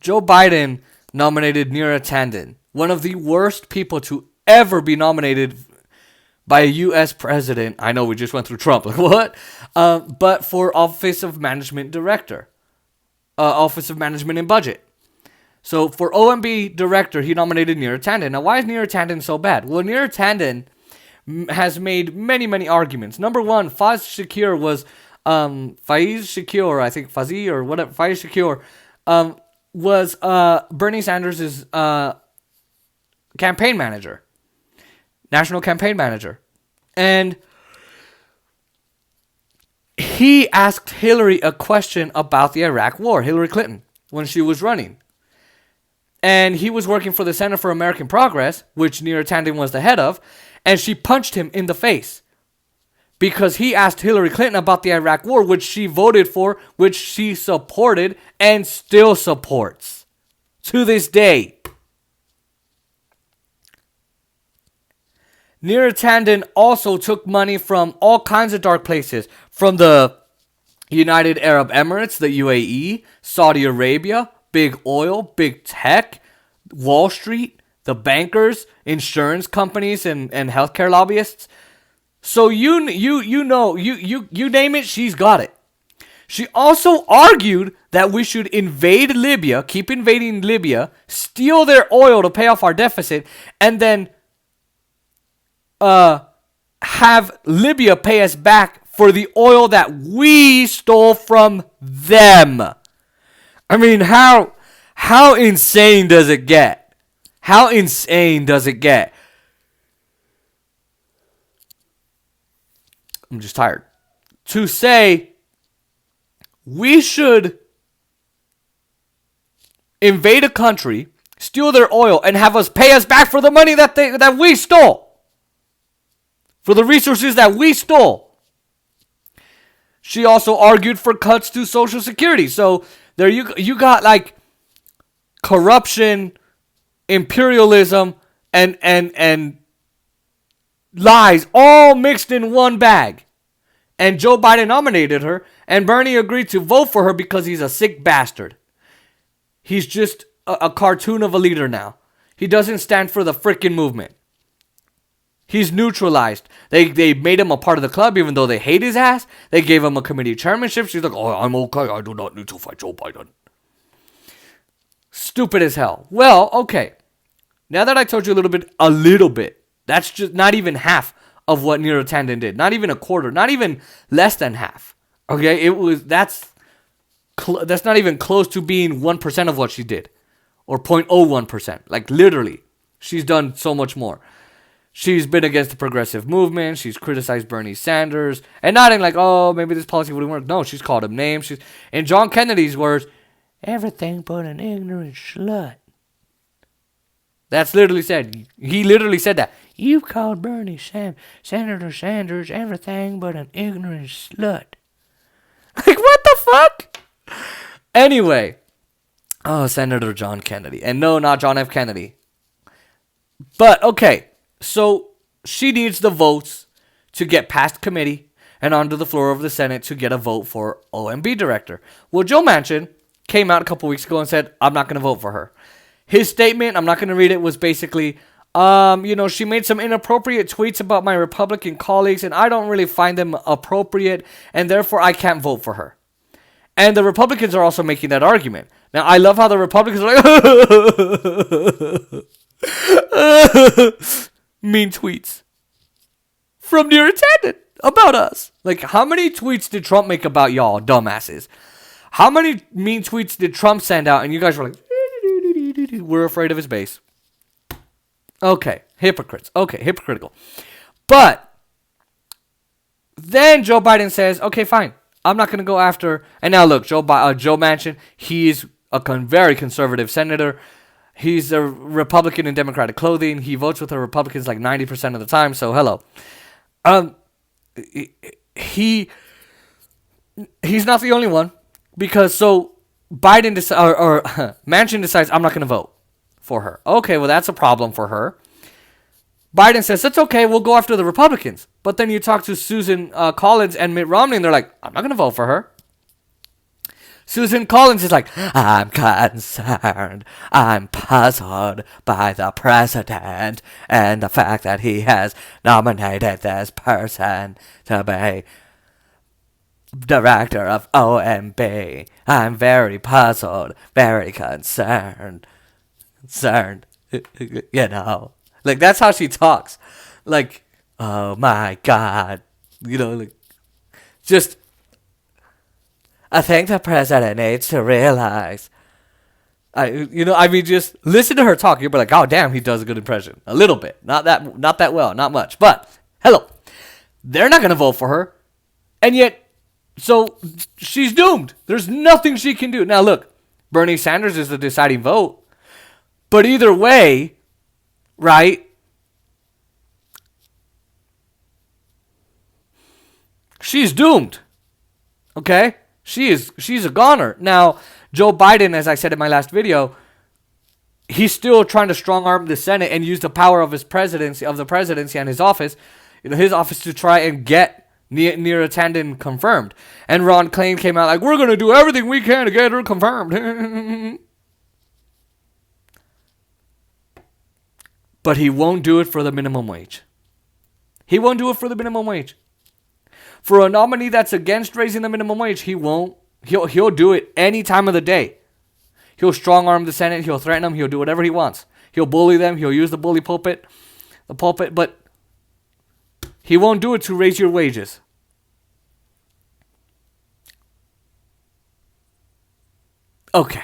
Joe Biden nominated Nyra Tanden, one of the worst people to ever be nominated by a U.S. president. I know we just went through Trump. Like, what? But for Office of Management Director. Office of Management and Budget. So for OMB Director, he nominated Nyra Tanden. Now, why is Nyra Tanden so bad? Well, Nyra Tanden has made many, many arguments. Number one, Faiz Shakir was... Faiz Shakir, I think Fazi or whatever, Faiz Shakir, was Bernie Sanders' campaign manager. National campaign manager. And he asked Hillary a question about the Iraq War, Hillary Clinton, when she was running. And he was working for the Center for American Progress, which Nyra Tanden was the head of, and she punched him in the face. Because he asked Hillary Clinton about the Iraq War, which she voted for, which she supported, and still supports. To this day. Nyra Tanden also took money from all kinds of dark places. From the United Arab Emirates, the UAE, Saudi Arabia, big oil, big tech, Wall Street, the bankers, insurance companies, and healthcare lobbyists. So you name it, she's got it. She also argued that we should invade Libya, keep invading Libya, steal their oil to pay off our deficit, and then have Libya pay us back for the oil that we stole from them. I mean, how insane does it get? How insane does it get? I'm just tired. To say we should invade a country, steal their oil, and have us pay us back for the money that we stole. For the resources that we stole. She also argued for cuts to Social Security. So there you got like corruption, imperialism, and lies all mixed in one bag. And Joe Biden nominated her, and Bernie agreed to vote for her because he's a sick bastard. He's just a cartoon of a leader now. He doesn't stand for the frickin' movement. He's neutralized. They made him a part of the club even though they hate his ass. They gave him a committee chairmanship. She's like, oh, I'm okay. I do not need to fight Joe Biden. Stupid as hell. Well, okay. Now that I told you a little bit, that's just not even half of what Nyra Tanden did. Not even a quarter. Not even less than half. Okay? That's not even close to being 1% of what she did. Or 0.01%. Like literally. She's done so much more. She's been against the progressive movement. She's criticized Bernie Sanders. And not in like, oh, maybe this policy wouldn't work. No, she's called him names. She's, in John Kennedy's words, everything but an ignorant slut. That's literally said. He literally said that. You called Senator Sanders everything but an ignorant slut. Like, what the fuck? Anyway. Oh, Senator John Kennedy. And no, not John F. Kennedy. But, okay. So, she needs the votes to get past committee and onto the floor of the Senate to get a vote for OMB director. Well, Joe Manchin came out a couple weeks ago and said, I'm not going to vote for her. His statement, I'm not going to read it, was basically, she made some inappropriate tweets about my Republican colleagues, and I don't really find them appropriate, and therefore I can't vote for her. And the Republicans are also making that argument. Now, I love how the Republicans are like, mean tweets from Nyra Tanden about us. Like, how many tweets did Trump make about y'all, dumbasses? How many mean tweets did Trump send out, and you guys were like, we're afraid of his base. Okay, hypocrites. Okay, hypocritical. But then Joe Biden says, okay, fine. I'm not going to go after. And now look, Joe Manchin, he's a very conservative senator. He's a Republican in Democratic clothing. He votes with the Republicans like 90% of the time. So hello. He's not the only one, because so Biden or Manchin decides, I'm not going to vote for her. Okay, well that's a problem for her. Biden says, that's okay, we'll go after the Republicans. But then you talk to Susan Collins and Mitt Romney, and they're like, I'm not going to vote for her. Susan Collins is like, I'm concerned. I'm puzzled by the president and the fact that he has nominated this person to be director of OMB. I'm very puzzled, very concerned. You know. Like, that's how she talks. Like, oh my God. You know, like, just, I think the president needs to realize. Just listen to her talk. You'll be like, oh damn, he does a good impression. A little bit, not that well, not much. But hello, they're not gonna vote for her, and yet, so she's doomed. There's nothing she can do. Now look, Bernie Sanders is the deciding vote, but either way, right? She's doomed. Okay? She's a goner. Now, Joe Biden, as I said in my last video, he's still trying to strong arm the Senate and use the power of the presidency and his office, to try and get Nyra Tanden confirmed. And Ron Klain came out like, we're going to do everything we can to get her confirmed. But he won't do it for the minimum wage. He won't do it for the minimum wage. For a nominee that's against raising the minimum wage, he won't. He'll do it any time of the day. He'll strong arm the Senate. He'll threaten them. He'll do whatever he wants. He'll bully them. He'll use the pulpit, but he won't do it to raise your wages. Okay.